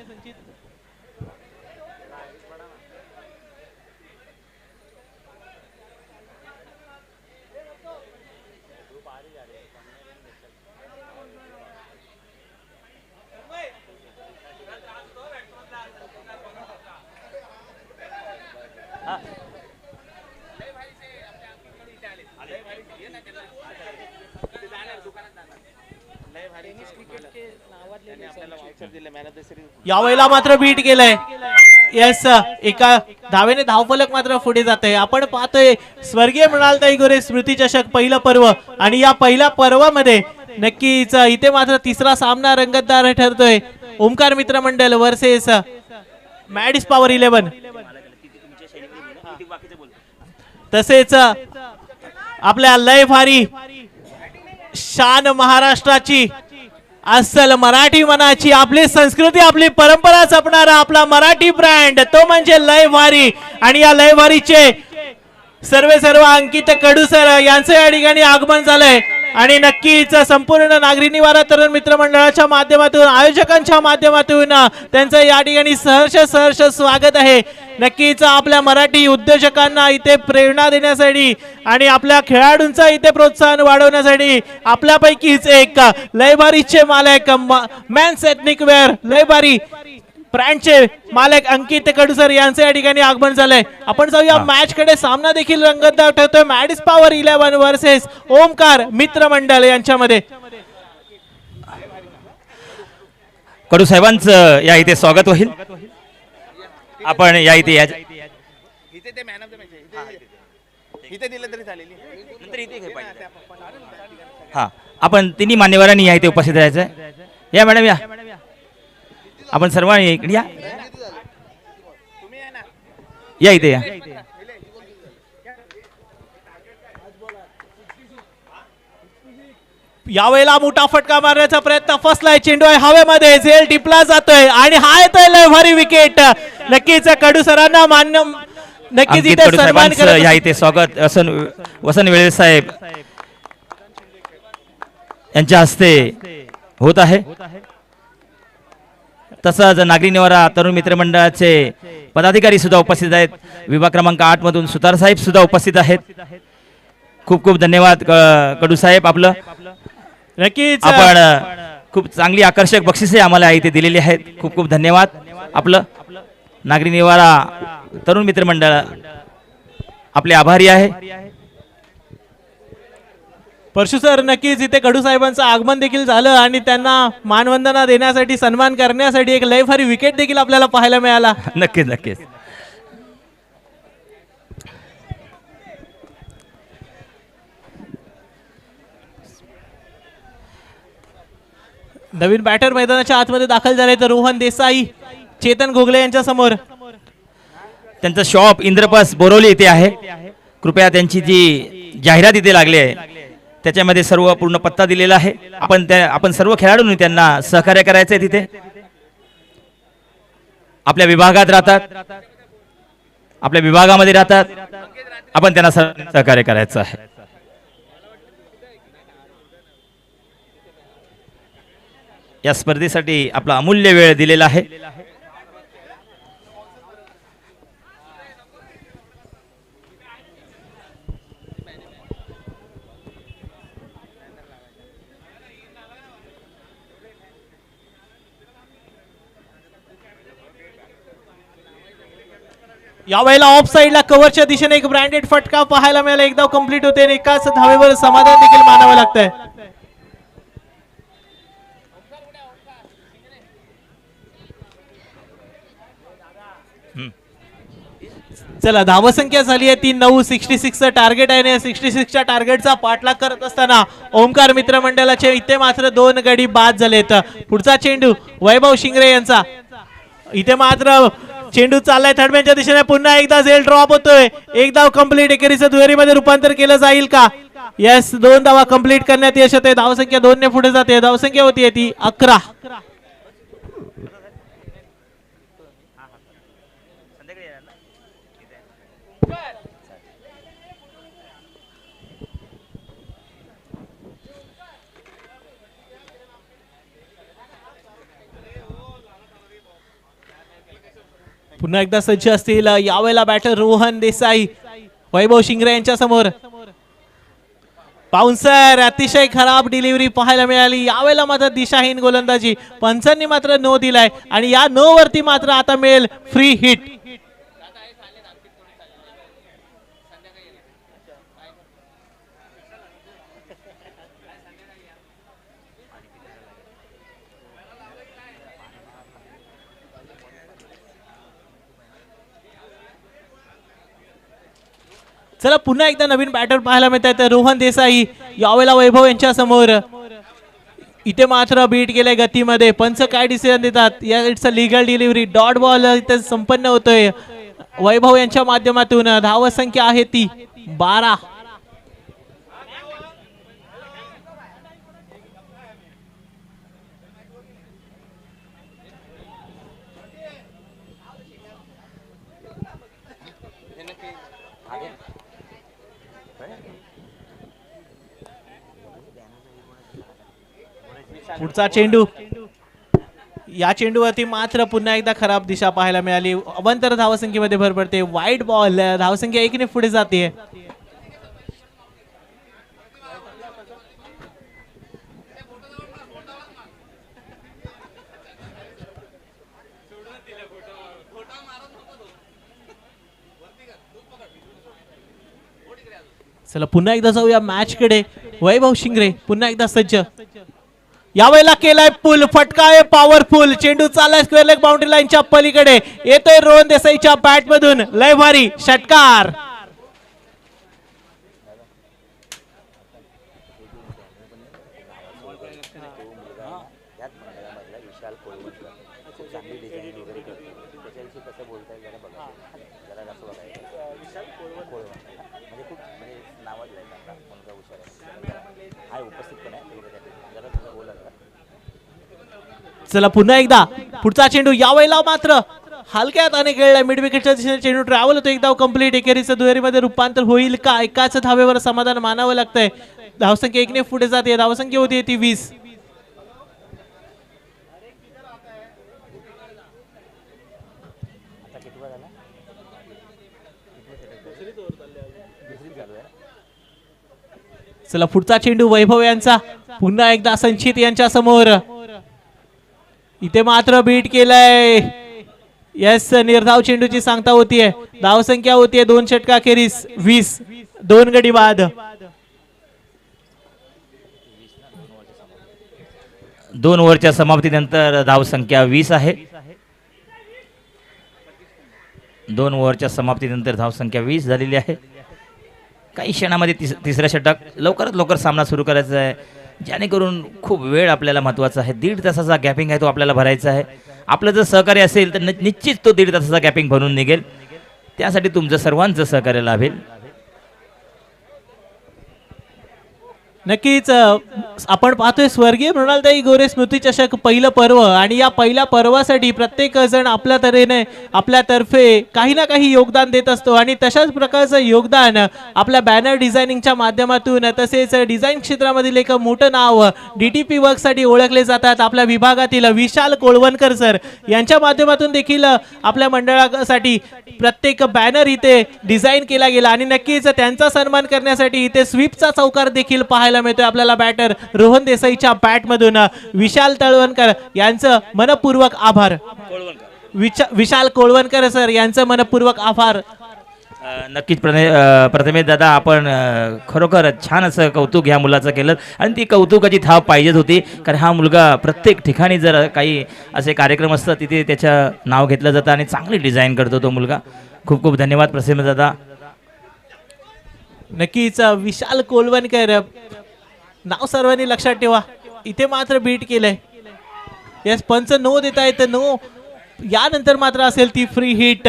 यावेळेला मात्र बीट केलंय. येस, एका धावेने धावफलक मात्र पुढे जात आहे. आपण पाहतोय स्वर्गीय मृणालताई गोरे स्मृती चषक पहिलं पर्व आणि या पहिल्या पर्वामध्ये नक्कीच इथे मात्र तिसरा सामना रंगतदार ठरतोय. ओमकार मित्र मंडळ वर्सेस मॅडिस पॉवर 11. तसेच आपल्या लय भारी शान महाराष्ट्राची अस्सल मराठी मनाची आपली संस्कृती आपली परंपरा जपणारा आपला मराठी ब्रँड तो म्हणजे लय भारी. आणि या लय भारीचे सर्व अंकित कडू सर यांचं या ठिकाणी आगमन झालंय. आणि नक्कीच संपूर्ण नागरी निवारा तरुण मित्र मंडळाच्या माध्यमातून आयोजकांच्या माध्यमातून त्यांचं या ठिकाणी सहर्ष स्वागत आहे. नक्कीच आपल्या मराठी उद्योजकांना इथे प्रेरणा देण्यासाठी आणि आपल्या खेळाडूंचा इथे प्रोत्साहन वाढवण्यासाठी आपल्यापैकीच एक लयबारीचे मालक मॅन्स एथनिक वेअर लयबारी ब्रँडचे मालक अंकित कडूसर यांचे या ठिकाणी आगमन झालंय. आपण जाऊया मॅच कडे. सामना देखील रंगतदार ठरतोय. मॅडिस पॉवर 11 वर्सेस ओमकार मित्र मंडळ यांच्यामध्ये. कडू साहेबांचं या इथे स्वागत होईल. आपण या इथे या इथे ते मॅन ऑफ द मॅच इथे दिलं तरी चालेल. हा आपण तिन्ही मान्यवरांनी या इथे उपस्थित राहायचं. या मॅडम या. आपण सर्वांनी इकडे या. या इथे या. यावेळेला मोठा फटका मारण्याचा प्रयत्न फसलाय. चेंडू आहे हवेमध्ये. झेल टिपला जातोय आणि हा येतोय लय भारी विकेट. नक्कीच कडू सरांना मान्य नक्कीच अंकित इथे कडू सन्मान साहेबांचं या करत इथे स्वागत वसंत वेळे साहेब यांच्या हस्ते होत आहे. तसंच नागरी निवारा तरुण मित्र मंडळाचे पदाधिकारी सुद्धा उपस्थित आहेत. विभाग क्रमांक 8 मधून सुतार साहेब सुद्धा उपस्थित आहेत. खूप खूप धन्यवाद कडू साहेब. आपलं नक्कीच आपण खूप चांगली आकर्षक बक्षिसे आम्हाला इथे दिलेली आहेत. खूप खूप धन्यवाद. आपलं नागरी निवारा तरुण मित्र मंडळ आपले आभारी आहे. परशु सर नक्कीच इथे कडू साहेबांचं आगमन देखील झालं आणि त्यांना मानवंदना देण्यासाठी सन्मान करण्यासाठी एक लय भारी विकेट देखील आपल्याला पाहायला मिळाला. नक्कीच नक्कीच. नवीन बॅटर मैदानाच्या आतमध्ये दाखल झाले तर रोहन देसाई चेतन घोगले यांच्या समोर. त्यांचं शॉप इंद्रपास बोरवली इथे आहे. कृपया त्यांची जी जाहिरात इथे लागली आहे त्याच्यामध्ये सर्व पूर्ण पत्ता दिलेला आहे. आपण सर्व खेळाडूंनी त्यांना सहकार्य करायचं आहे. तिथे आपल्या विभागात राहतात, आपल्या विभागामध्ये राहतात. आपण त्यांना सहकार्य करायचं आहे. या स्पर्धेसाठी आपला अमूल्य वेळ दिलेला आहे. यावेळेला ऑफ साइडला कव्हरच्या दिशेने एक ब्रँडेड फटका पाहायला मिळाला. एकदा कंप्लीट होते आणि एकाच धावेवर समाधान देखील मानावं लागतंय. चला धावसंख्या झाली आहे 3-9. 66 टार्गेट आहे. 66च्या टार्गेटचा पाठलाग करत असताना ओमकार मित्र मंडळाचे इथे मात्र 2 गडी बाद झालेत. पुढचा चेंडू वैभव शिंगरे यांचा. इथे मात्र चेंडू चाललाय थर्डमॅनच्या दिशेने. पुन्हा एकदा झेल ड्रॉप होतोय. एक धाव कंप्लीट. एकेरीचं दुहेरीमध्ये रूपांतर केलं जाईल का? यस, 2 धावा कंप्लीट करण्यात यश होते. धावसंख्या 2 ने पुढे जाते. धावसंख्या होती ती 11. पुन्हा एकदा सज्ज असतील यावेळेला बॅटर रोहन देसाई वैभव शिंगरे यांच्या समोर. बाउन्सर अतिशय खराब डिलिव्हरी पाहायला मिळाली. यावेळेला मात्र दिशाहीन गोलंदाजी. पंचांनी मात्र नो दिलाय आणि या नो वरती मात्र आता मिळेल फ्री हिट. चला पुन्हा एकदा नवीन बॅटर पाहायला मिळत आहेत. रोहन देसाई यावेळेला वैभव यांच्या समोर. इथे मात्र बीट केलंय गतीमध्ये. पंच काय डिसिजन देतात? या it's a legal delivery. Dot ball इथे संपन्न होतोय वैभव यांच्या माध्यमातून. धावसंख्या आहे ती 12. पुढचा चेंडू, या चेंडूवरती मात्र पुन्हा एकदा खराब दिशा पाहायला मिळाली. अवंतर धावसंख्येमध्ये भर पडते. वाईट बॉल, धावसंख्या 1 ने पुढे जाते. चला पुन्हा एकदा जाऊया मॅच कडे. वैभव शिंगरे पुन्हा एकदा सज्ज. यावेळेला केलाय पुल, फटका आहे पॉवरफुल. चेंडू चाललाय स्क्वेअर लेग बाउंड्री लाईनच्या पलीकडे. येतोय रोहन देसाईच्या बॅट मधून लय भारी षटकार. चला पुन्हा एकदा पुढचा चेंडू. यावेळेला मात्र हलक्या हाताने खेळलाय. मिड विकेटच्या दिशेने चेंडू ट्रॅव्हल होतो. एकदा कंप्लीट. एकेरीचं दुहेरीमध्ये रूपांतर होईल का? एकाच धावेवर समाधान मानावं लागतंय. धावसंख्या 1 ने पुढे जाते. धावसंख्या होती ती 20. चला पुढचा चेंडू वैभव यांचा. पुन्हा एकदा संचित यांच्या समोर. इथे मात्र बीट केलाय. यस, निर्धाव चेंडूची सांगता होतीये. धावसंख्या होतीये 2 षटकाखेरीस 20. 2 गडी बाद. 2 ओव्हरच्या समाप्तीनंतर धावसंख्या 20 आहे. 2 ओव्हरच्या समाप्तीनंतर धावसंख्या 20 झालेली आहे. काही क्षणामध्ये तिसऱ्या षटक. लवकरात लवकर सामना सुरू करायचा आहे, जेणेकरून खूप वेळ आपल्याला महत्त्वाचा आहे. 1.5 तासाचा गॅपिंग आहे तो आपल्याला भरायचा आहे. आपलं जर सहकार्य असेल तर निश्चित तो 1.5 तासाचा गॅपिंग भरून निघेल. त्यासाठी तुमचं सर्वांचं सहकार्य लाभेल. नक्कीच आपण पाहतोय स्वर्गीय मृणालताई गोरे स्मृती चषक पहिलं पर्व. आणि या पहिल्या पर्वासाठी प्रत्येक जण आपल्या तऱ्हेने आपल्यातर्फे काही ना काही योगदान देत असतो. आणि तशाच प्रकारचं योगदान आपल्या बॅनर डिझायनिंगच्या माध्यमातून, तसेच डिझाईन क्षेत्रामधील एक मोठं नाव DTP वर्कसाठी ओळखले जातात आपल्या विभागातील विशाल कोळवणकर सर यांच्या माध्यमातून देखील आपल्या मंडळासाठी प्रत्येक बॅनर इथे डिझाईन केला गेला. आणि नक्कीच त्यांचा सन्मान करण्यासाठी इथे स्वीपचा चौकार देखील पाहायला मिळतोय आपल्याला. बॅटर रोहन देसाईच्या बॅट मधून विशाल तळवणकर यांचं मनपूर्वक आभार. विशाल कोळवणकर सर यांचं मनपूर्वक आभार. नक्कीच प्रथमेश दादा, आपण खरोखर छान असं कौतुक ह्या मुलाचं केलं. आणि ती कौतुकाची थाप पाहिजेच होती, कारण हा मुलगा प्रत्येक ठिकाणी जर काही असे कार्यक्रम असतात तिथे त्याचं नाव घेतलं जातं आणि चांगली डिझाईन करतो तो मुलगा. खूप खूप धन्यवाद प्रथमेश दादा. नक्कीच विशाल कोळवणकर नाव सर्वांनी लक्षात ठेवा. इथे मात्र बीट केलंय. यस, पंच नो देता येत. नो यानंतर मात्र असेल ती फ्री हिट.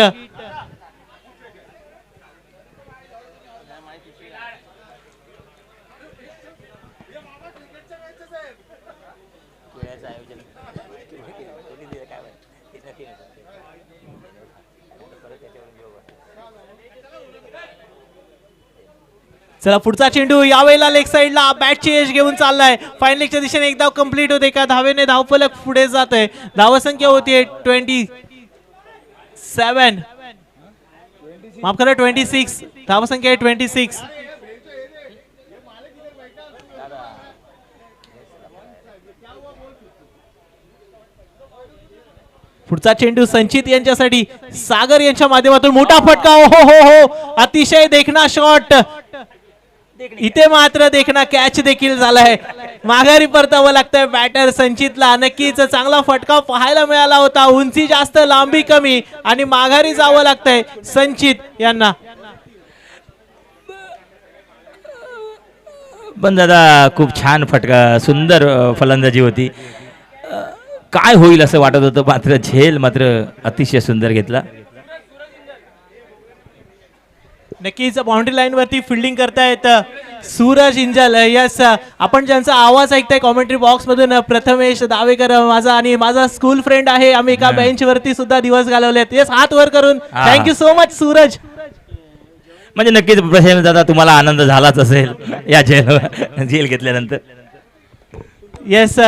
चला पुढचा चेंडू. यावेळेला लेग साइडला बॅटची एज घेऊन चाललाय. फाईन लेगच्या दिशेने एकदा कंप्लीट होते. एका धावेने धावफलक पुढे जात आहे. धावसंख्या होतीये 27. माफ करा 26. धावसंख्या आहे 26. पुढचा चेंडू संचित यांच्यासाठी. सागर यांच्या माध्यमातून मोठा फटका. हो हो हो, अतिशय देखणा शॉट. इथे मात्र देखणा कॅच देखील झालाय. माघारी परतावं लागतंय बॅटर संचितला. नक्कीच चांगला फटका पाहायला मिळाला होता. उंची जास्त, लांबी कमी, आणि माघारी जावं लागतंय संचित यांना. पण दादा खूप छान फटका, सुंदर फलंदाजी होती. काय होईल असं वाटत होतं, मात्र झेल मात्र अतिशय सुंदर घेतला. नक्कीच बाउंड्री लाईन वरती फिल्डिंग करतायत सूरज इंजल. यस, आपण ज्यांचा आवाज ऐकताय कॉमेंट्री बॉक्स मधून, प्रथमेश दावेकर माझा आणि माझा स्कूल फ्रेंड आहे. आम्ही एका बेंच वरती सुद्धा दिवस घालवलेत. यस, हात वर करून थँक्यू सो मच सूरज. म्हणजे नक्कीच प्रशांत दादा तुम्हाला आनंद झालाच असेल या झेल घेतल्यानंतर. येस,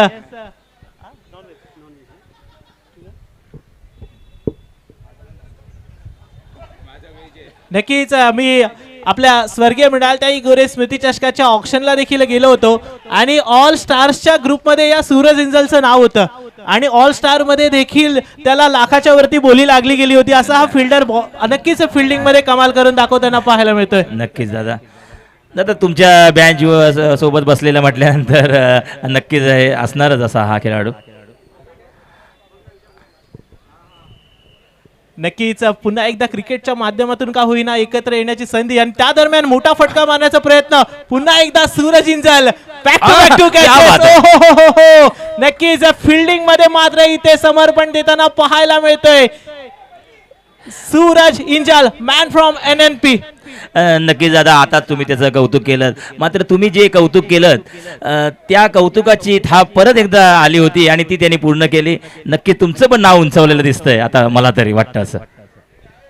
नक्कीच मी आपल्या स्वर्गीय मृणालताई गोरे स्मृती चषकाच्या ऑक्शनला देखील गेलो होतो आणि ऑल स्टार्सच्या ग्रुपमध्ये या सूरज इंजलचं नाव होतं आणि ऑल स्टार मध्ये देखील त्याला लाखाच्या वरती बोली लागली गेली होती. असा हा फिल्डर नक्कीच फिल्डिंग मध्ये कमाल करून दाखवताना पाहायला मिळतोय. नक्कीच दादा. दादा तुमच्या बँच सोबत बसलेला म्हटल्यानंतर नक्कीच हे असणारच असा हा खेळाडू. नक्कीच पुन्हा एकदा क्रिकेटच्या माध्यमातून का होईना एकत्र येण्याची संधी आणि त्या दरम्यान मोठा फटका मारण्याचा प्रयत्न. पुन्हा एकदा सूरज इंजल बॅक टू बॅक टू क्या बात आहे. कॅचेस. नक्कीच फिल्डिंग मध्ये मात्र इथे समर्पण देताना पाहायला मिळतोय सूरज इंजल, मॅन फ्रॉम NNP. नक्कीच दादा, आता तुम्ही त्याचं कौतुक केलं, मात्र तुम्ही जे कौतुक केलं त्या कौतुकाची थाप परत एकदा आली होती आणि ती त्यांनी पूर्ण केली. नक्की तुमचं पण नाव उंचावलेलं दिसतंय आता मला तरी वाटतं असं.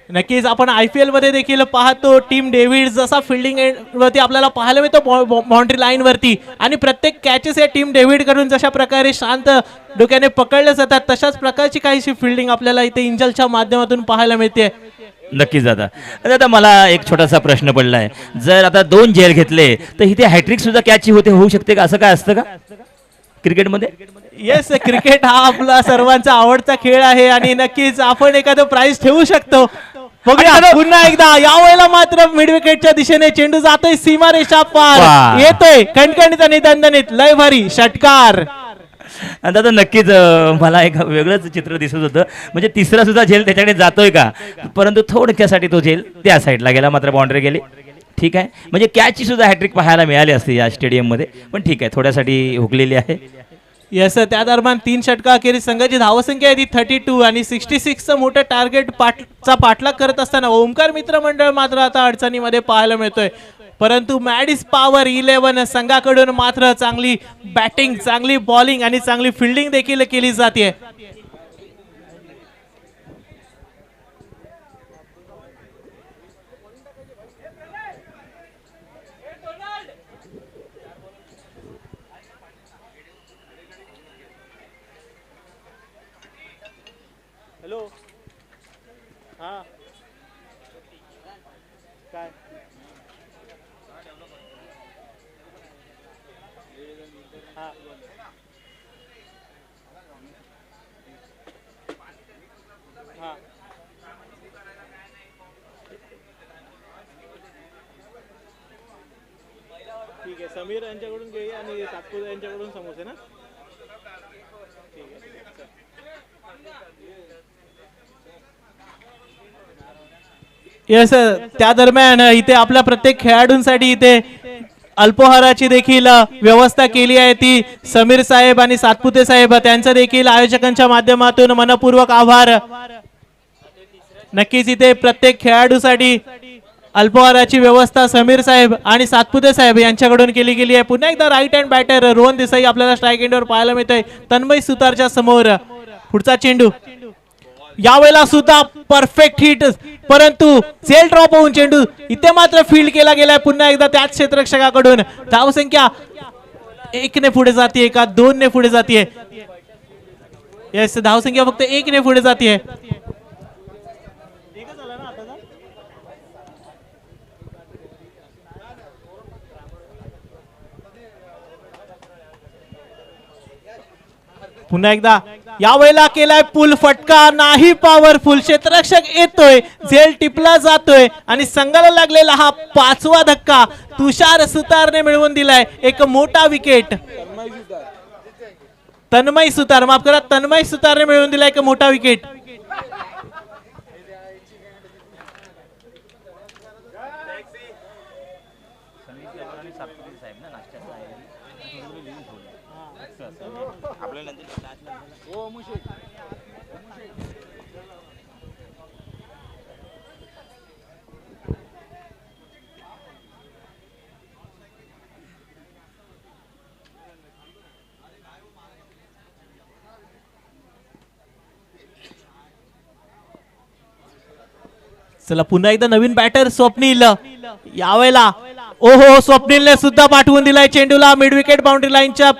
नक्कीच आपण IPL मध्ये देखील पाहतो टीम डेव्हिड जसा फिल्डिंग वरती आपल्याला पाहायला मिळतो बाउंड्री लाईन वरती आणि प्रत्येक कॅचेस या टीम डेव्हिड कडून जशा प्रकारे शांत डोक्याने पकडले जातात तशाच प्रकारची काहीशी फिल्डिंग आपल्याला इथे इंजलच्या माध्यमातून पाहायला मिळते. नक्कीच दादा. दादा मला एक छोटासा प्रश्न पडलाय, जर आता 2 झेल घेतले तर इथे हॅट्रिक सुद्धा कॅच होऊ शकते का? असं काय असतं का क्रिकेटमध्ये? येस, क्रिकेट हा आपला सर्वांचा आवडता खेळ आहे आणि नक्कीच आपण एखादं प्राइज ठेवू शकतो. बघूया पुन्हा एकदा यावेळेला मात्र मिड विकेटच्या दिशेने चेंडू जातोय सीमारेषा पार, वाह. येतोय खणखणीत आणि दणदणीत लय भारी षटकार. दादा नक्कीच मला एक वेगळंच चित्र दिसत होतं, म्हणजे तिसरा सुद्धा झेल त्याच्याकडे जातोय का, परंतु थोडक्यासाठी तो झेल त्या साईडला गेला, मात्र बाउंड्री गेली. ठीक आहे, म्हणजे कॅचची सुद्धा हॅट्रिक पाहायला मिळाली असते या स्टेडियममध्ये, पण ठीक आहे थोड्यासाठी हुकलेली आहे. येस, त्या दरम्यान 3 षटका अखेरीस संघाची धावसंख्या आहे ती 32 आणि 66चं मोठं टार्गेट पाठलाग करत असताना ओमकार मित्र मंडळ मात्र आता अडचणीमध्ये पाहायला मिळतोय. परंतु मॅडिस पॉवर 11 संघाकडून मात्र चांगली बॅटिंग, चांगली बॉलिंग आणि चांगली फिल्डिंग देखील केली जाते. हॅलो, हा काय ठीक आहे, समीर यांच्याकडून घेऊया आणि सातपुते यांच्याकडून समोसे ना. येस, त्या दरम्यान इथे आपल्या प्रत्येक खेळाडूंसाठी इथे अल्पोहाराची देखील व्यवस्था केली आहे ती समीर साहेब आणि सातपुते साहेब त्यांचं देखील आयोजकांच्या माध्यमातून मनपूर्वक आभार. नक्कीच इथे प्रत्येक खेळाडूसाठी अल्पोहाराची व्यवस्था समीर साहेब आणि सातपुते साहेब यांच्याकडून केली गेली आहे. पुन्हा एकदा right hand batter Rohan Desai आपल्याला स्ट्राईक एंडवर पाहायला मिळतोय तन्मय सुतारच्या समोर. पुढचा चेंडू यावेळेला सुद्धा परफेक्ट हिट, परंतु सेल ड्रॉप होऊन चेंडू इथे मात्र फील्ड केला गेलाय पुन्हा एकदा त्याच क्षेत्ररक्षकाकडून. धावसंख्या 1 ने पुढे जाते का 2 ने पुढे जाते? येस, धावसंख्या फक्त 1 ने पुढे जाते. पुन्हा एकदा यावेळेला केलाय पुल फटका, नाही पॉवरफुल, क्षेत्ररक्षक येतोय, झेल टिपला जातोय आणि संघाला लागलेला हा 5वा धक्का तुषार सुतारने मिळवून दिलाय एक मोठा विकेट. तन्मय सुतार, माफ करा, तन्मय सुतारने मिळवून दिलाय एक मोठा विकेट. चला पुन्हा एकदा नवीन बॅटर स्वप्नील. यावेळेला ओहो, स्वप्नीलने सुद्धा पाठवून दिलाय चेंडूला मिड विकेट बाउंड्री लाईनच्या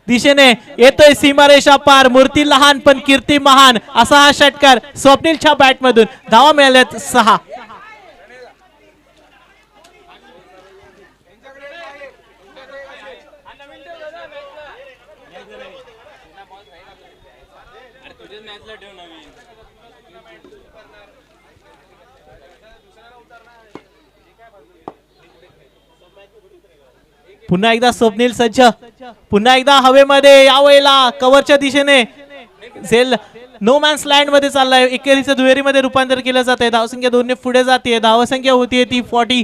दिशेने. येतोय सीमारेषा पार, मूर्ती लहान पण कीर्ती महान असा हा षटकार स्वप्नीलच्या बॅट मधून. धावा मिळाल्यात 6. पुन्हा एकदा स्वप्नील सज्ज, पुन्हा एकदा हवेमध्ये, यावेळेला कव्हरच्या दिशेने झेल नो मॅन्स लँड मध्ये चाललाय. एकेरीचं दुहेरीमध्ये रूपांतर केलं जात आहे. धावसंख्या 2 ने पुढे जाते. धावसंख्या होतीये ती 42.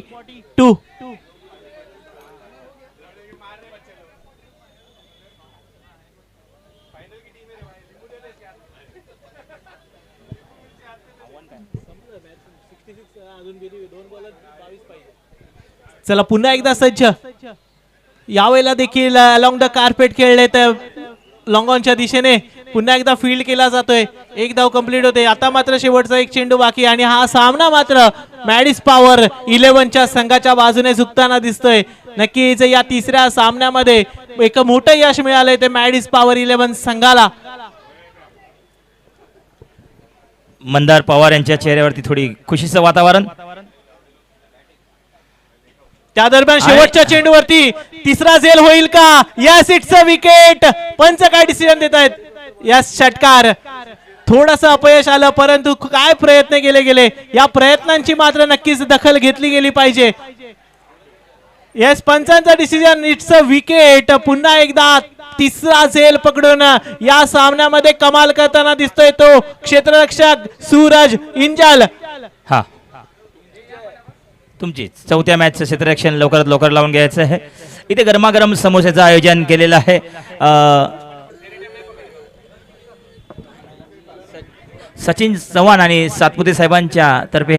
चला पुन्हा एकदा सज्ज, यावेळेला देखील अलॉंग द कार्पेट खेळले तर लॉंग ऑनच्या दिशेने पुन्हा एकदा फील्ड केला जातोय. एक धाव कंप्लीट होते. आता मात्र शेवटचा एक चेंडू बाकी आणि हा सामना मात्र मॅडिस पॉवर 11च्या संघाच्या बाजूने झुकताना दिसतोय. नक्कीच या तिसऱ्या सामन्यामध्ये एक मोठं यश मिळालंय ते मॅडिस पॉवर 11 संघाला. मंदार पवार यांच्या चेहऱ्यावरती थोडी खुशीचं वातावरण. त्या दरम्यान शेवटच्या चेंडूवरती तिसरा झेल होईल का? Yes, it's a wicket. पंच काय डिसिजन देत आहेत? यस, षटकार. थोडस अपयश आलं परंतु काय प्रयत्न केले गेले, या प्रयत्नांची मात्र नक्कीच दखल घेतली गेली पाहिजे. यस, पंचांचा डिसिजन, इट्स अ विकेट. पुन्हा एकदा तिसरा झेल पकडून या सामन्यामध्ये कमाल करताना दिसतोय तो क्षेत्ररक्षक सूरज इंजल. हा, तुमची चौथ्या मॅचचं क्षेत्ररक्षण लवकरात लवकर लावून घ्यायचं आहे. इथे गरमागरम समोसेचं आयोजन केलेलं आहे. सचिन चव्हाण आणि सातपुते साहेबांच्या तर्फे